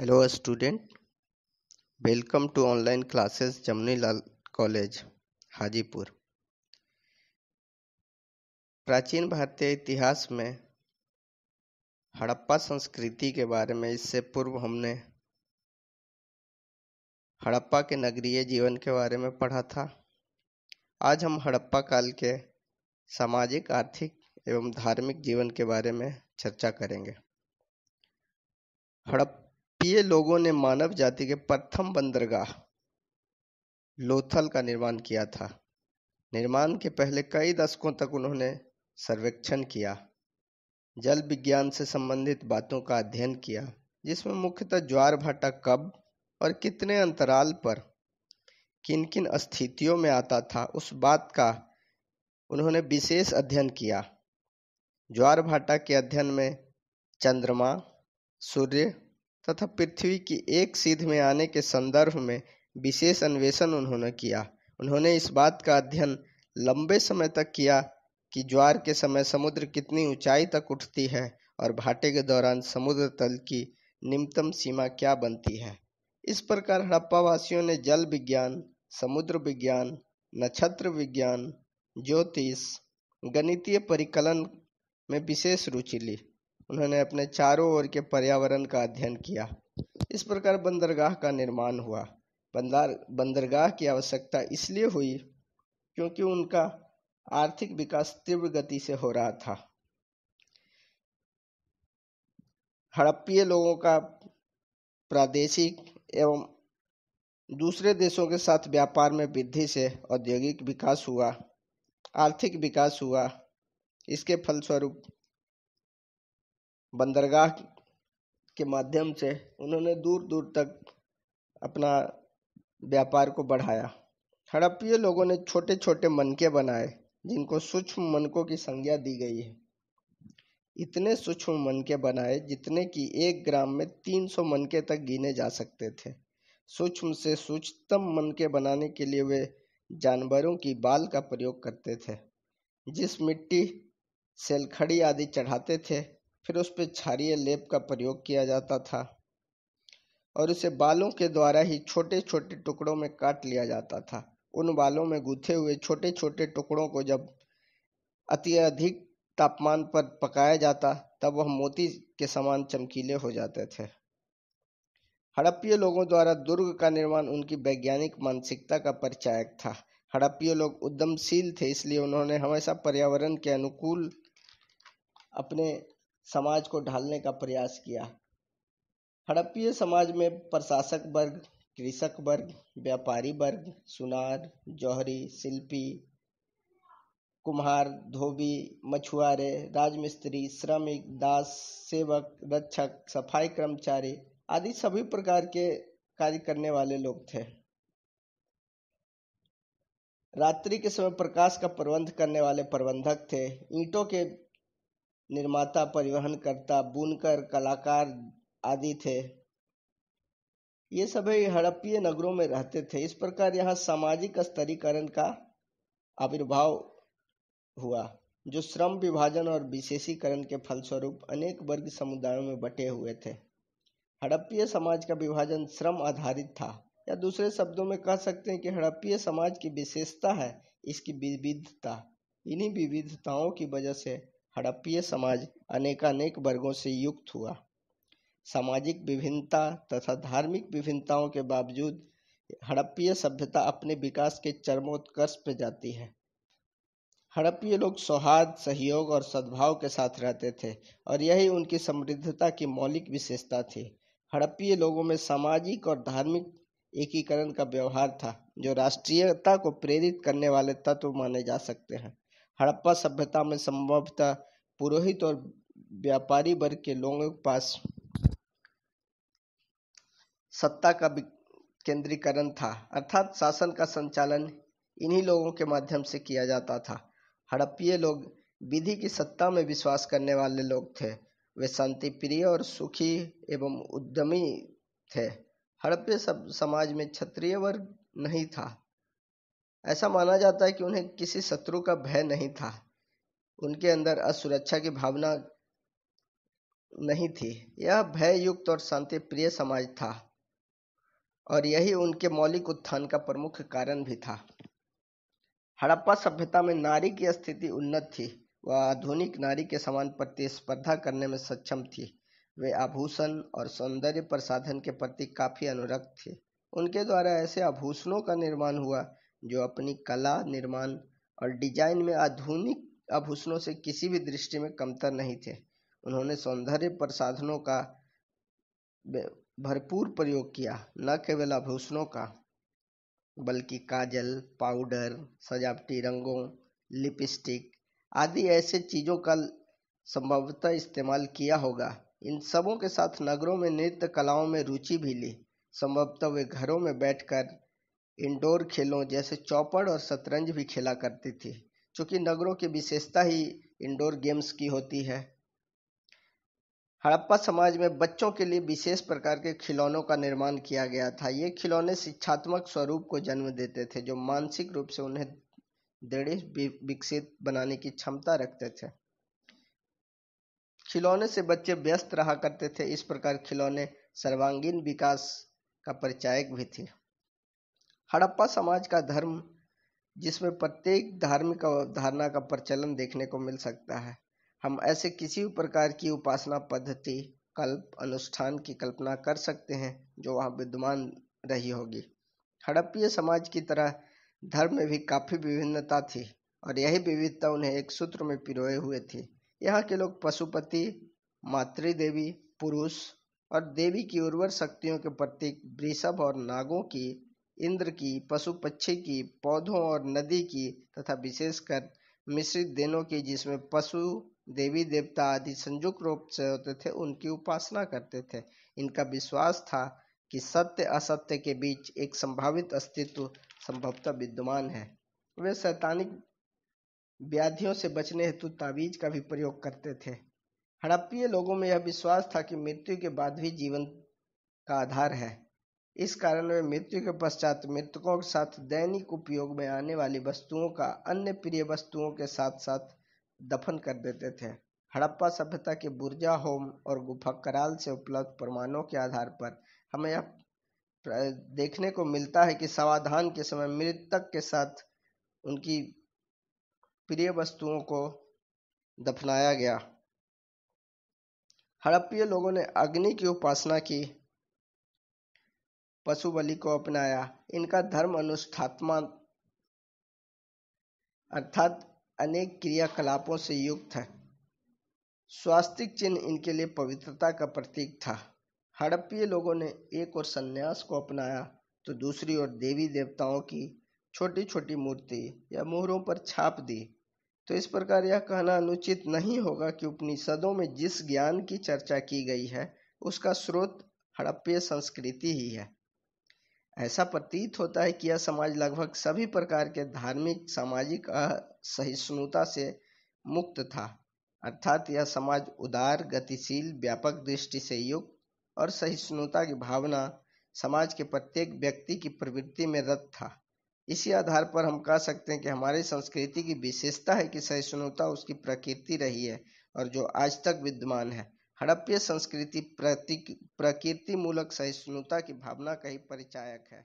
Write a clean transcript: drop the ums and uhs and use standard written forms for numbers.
Hello student, welcome to online classes जमनी लाल college Hajipur. प्राचीन भारतीय इतिहास में हड़प्पा संस्कृति के बारे में इससे पूर्व हमने हड़प्पा के नगरीय जीवन के बारे में पढ़ा था। आज हम हड़प्पा काल के सामाजिक, आर्थिक एवं धार्मिक जीवन के बारे में चर्चा करेंगे। हड़प्पीय लोगों ने मानव जाति के प्रथम बंदरगाह लोथल का निर्माण किया था। निर्माण के पहले कई दशकों तक उन्होंने सर्वेक्षण किया, जल विज्ञान से संबंधित बातों का अध्ययन किया, जिसमें मुख्यतः ज्वार भाटा कब और कितने अंतराल पर किन किन स्थितियों में आता था, उस बात का उन्होंने विशेष अध्ययन किया। ज्वार भाटा के अध्ययन में चंद्रमा, सूर्य तथा पृथ्वी की एक सीध में आने के संदर्भ में विशेष अन्वेषण उन्होंने किया। उन्होंने इस बात का अध्ययन लंबे समय तक किया कि ज्वार के समय समुद्र कितनी ऊंचाई तक उठती है और भाटे के दौरान समुद्र तल की निम्नतम सीमा क्या बनती है। इस प्रकार हड़प्पा वासियों ने जल विज्ञान, समुद्र विज्ञान, नक्षत्र विज्ञान, ज्योतिष, गणितीय परिकलन में विशेष रुचि ली। उन्होंने अपने चारों ओर के पर्यावरण का अध्ययन किया। इस प्रकार बंदरगाह का निर्माण हुआ। बंदरगाह की आवश्यकता इसलिए हुई क्योंकि उनका आर्थिक विकास तीव्र गति से हो रहा था। हड़प्पीय लोगों का प्रादेशिक एवं दूसरे देशों के साथ व्यापार में वृद्धि से औद्योगिक विकास हुआ, आर्थिक विकास हुआ। इसके फलस्वरूप बंदरगाह के माध्यम से उन्होंने दूर दूर तक अपना व्यापार को बढ़ाया। हड़प्पीय लोगों ने छोटे छोटे मनके बनाए, जिनको सूक्ष्म मनकों की संज्ञा दी गई है। इतने सूक्ष्म मनके बनाए जितने कि 1 ग्राम में 300 मनके तक गिने जा सकते थे। सूक्ष्म से सूक्ष्मतम मनके बनाने के लिए वे जानवरों की बाल का प्रयोग करते थे। जिस मिट्टी, सेलखड़ी आदि चढ़ाते थे, फिर उस पर क्षारीय लेप का प्रयोग किया जाता था और उसे बालों के द्वारा ही छोटे छोटे टुकड़ों में काट लिया जाता था। उन बालों में गूंथे हुए छोटे छोटे टुकड़ों को जब अत्यधिक तापमान पर पकाया जाता, तब वह मोती के समान चमकीले हो जाते थे। हड़प्पीय लोगों द्वारा दुर्ग का निर्माण उनकी वैज्ञानिक मानसिकता का परिचायक था। हड़प्पीय लोग उद्यमशील थे, इसलिए उन्होंने हमेशा पर्यावरण के अनुकूल अपने समाज को ढालने का प्रयास किया। हड़प्पीय समाज में प्रशासक वर्ग, कृषक वर्ग, व्यापारी वर्ग, सुनार, जौहरी, शिल्पी, कुम्हार, धोबी, मछुआरे, राजमिस्त्री, श्रमिक, दास, सेवक, रक्षक, सफाई कर्मचारी आदि सभी प्रकार के कार्य करने वाले लोग थे। रात्रि के समय प्रकाश का प्रबंध करने वाले प्रबंधक थे। ईंटों के निर्माता, परिवहनकर्ता, बुनकर, कलाकार आदि थे। ये सभी हड़प्पीय नगरों में रहते थे। इस प्रकार यहाँ सामाजिक स्तरीकरण का आविर्भाव हुआ, जो श्रम विभाजन और विशेषीकरण के फलस्वरूप अनेक वर्ग समुदायों में बटे हुए थे। हड़प्पीय समाज का विभाजन श्रम आधारित था, या दूसरे शब्दों में कह सकते हैं कि हड़प्पीय समाज की विशेषता है इसकी विविधता। इन्हीं विविधताओं की वजह से हड़प्पीय समाज अनेकानेक वर्गों से युक्त हुआ। सामाजिक विभिन्नता तथा धार्मिक विभिन्नताओं के बावजूद हड़प्पीय सभ्यता अपने विकास के चरमोत्कर्ष पर जाती है। हड़प्पीय लोग सौहार्द, सहयोग और सद्भाव के साथ रहते थे और यही उनकी समृद्धता की मौलिक विशेषता थी। हड़प्पीय लोगों में सामाजिक और धार्मिक एकीकरण का व्यवहार था, जो राष्ट्रीयता को प्रेरित करने वाले तत्व माने जा सकते हैं। हड़प्पा सभ्यता में संभवतः पुरोहित और व्यापारी वर्ग के लोगों के पास सत्ता का केंद्रीकरण था, अर्थात शासन का संचालन इन्हीं लोगों के माध्यम से किया जाता था। हड़प्पीय लोग विधि की सत्ता में विश्वास करने वाले लोग थे। वे शांति प्रिय और सुखी एवं उद्यमी थे। हड़प्पीय समाज में क्षत्रिय वर्ग नहीं था। ऐसा माना जाता है कि उन्हें किसी शत्रु का भय नहीं था। उनके अंदर असुरक्षा की भावना नहीं थी। यह भययुक्त और शांति प्रिय समाज था और यही उनके मौलिक उत्थान का प्रमुख कारण भी था। हड़प्पा सभ्यता में नारी की स्थिति उन्नत थी। वह आधुनिक नारी के समान प्रतिस्पर्धा करने में सक्षम थी। वे आभूषण और सौंदर्य प्रसाधन के प्रति काफी अनुरक्त थे। उनके द्वारा ऐसे आभूषणों का निर्माण हुआ जो अपनी कला, निर्माण और डिजाइन में आधुनिक आभूषणों से किसी भी दृष्टि में कमतर नहीं थे। उन्होंने सौंदर्य प्रसाधनों का भरपूर प्रयोग किया, न केवल आभूषणों का बल्कि काजल, पाउडर, सजावटी रंगों, लिपस्टिक आदि ऐसे चीजों का संभवतः इस्तेमाल किया होगा। इन सबों के साथ नगरों में नृत्य कलाओं में रुचि भी ली। संभवतः वे घरों में बैठकर इंडोर खेलों जैसे चौपड़ और शतरंज भी खेला करती थी, क्योंकि नगरों की विशेषता ही इंडोर गेम्स की होती है। हड़प्पा समाज में बच्चों के लिए विशेष प्रकार के खिलौनों का निर्माण किया गया था। ये खिलौने शिक्षात्मक स्वरूप को जन्म देते थे, जो मानसिक रूप से उन्हें दृढ़ विकसित बनाने की क्षमता रखते थे। खिलौने से बच्चे व्यस्त रहा करते थे। इस प्रकार खिलौने सर्वांगीण विकास का परिचायक भी थे। हड़प्पा समाज का धर्म, जिसमें प्रत्येक धार्मिक अवधारणा का प्रचलन देखने को मिल सकता है। हम ऐसे किसी भी प्रकार की उपासना पद्धति, कल्प, अनुष्ठान की कल्पना कर सकते हैं जो वहां विद्यमान रही होगी। हड़प्पीय समाज की तरह धर्म में भी काफी विभिन्नता थी और यही विविधता उन्हें एक सूत्र में पिरोए हुए थी। यहाँ के लोग पशुपति, मातृदेवी, पुरुष और देवी की उर्वर शक्तियों के प्रतीक वृषभ और नागों की, इंद्र की, पशु पक्षी की, पौधों और नदी की तथा विशेषकर मिश्रित देनों की, जिसमें पशु, देवी देवता आदि संयुक्त रूप से होते थे, उनकी उपासना करते थे। इनका विश्वास था कि सत्य असत्य के बीच एक संभावित अस्तित्व संभवतः विद्यमान है। वे शैतानिक व्याधियों से बचने हेतु ताबीज का भी प्रयोग करते थे। हड़प्पीय लोगों में यह विश्वास था कि मृत्यु के बाद भी जीवन का आधार है। इस कारण वे मृत्यु के पश्चात मृतकों के साथ दैनिक उपयोग में आने वाली वस्तुओं का अन्य प्रिय वस्तुओं के साथ साथ दफन कर देते थे। हड़प्पा सभ्यता के बुर्जा होम और गुफा कराल से उपलब्ध प्रमाणों के आधार पर हमें यह देखने को मिलता है कि समाधान के समय मृतक के साथ उनकी प्रिय वस्तुओं को दफनाया गया। हड़प्पीय लोगों ने अग्नि की उपासना की, पशु बलि को अपनाया। इनका धर्म अनुष्ठात्मक अर्थात अनेक क्रियाकलापों से युक्त है। स्वास्तिक चिन्ह इनके लिए पवित्रता का प्रतीक था। हड़प्पीय लोगों ने एक ओर संन्यास को अपनाया तो दूसरी ओर देवी देवताओं की छोटी छोटी मूर्ति या मोहरों पर छाप दी। तो इस प्रकार यह कहना अनुचित नहीं होगा कि उपनिषदों में जिस ज्ञान की चर्चा की गई है उसका स्रोत हड़प्पीय संस्कृति ही है। ऐसा प्रतीत होता है कि यह समाज लगभग सभी प्रकार के धार्मिक, सामाजिक असहिष्णुता से मुक्त था। अर्थात यह समाज उदार, गतिशील, व्यापक दृष्टि से युक्त और सहिष्णुता की भावना समाज के प्रत्येक व्यक्ति की प्रवृत्ति में रत था। इसी आधार पर हम कह सकते हैं कि हमारी संस्कृति की विशेषता है कि सहिष्णुता उसकी प्रकृति रही है और जो आज तक विद्यमान है। हड़प्पीय संस्कृति प्रकृति मूलक सहिष्णुता की भावना का ही परिचायक है।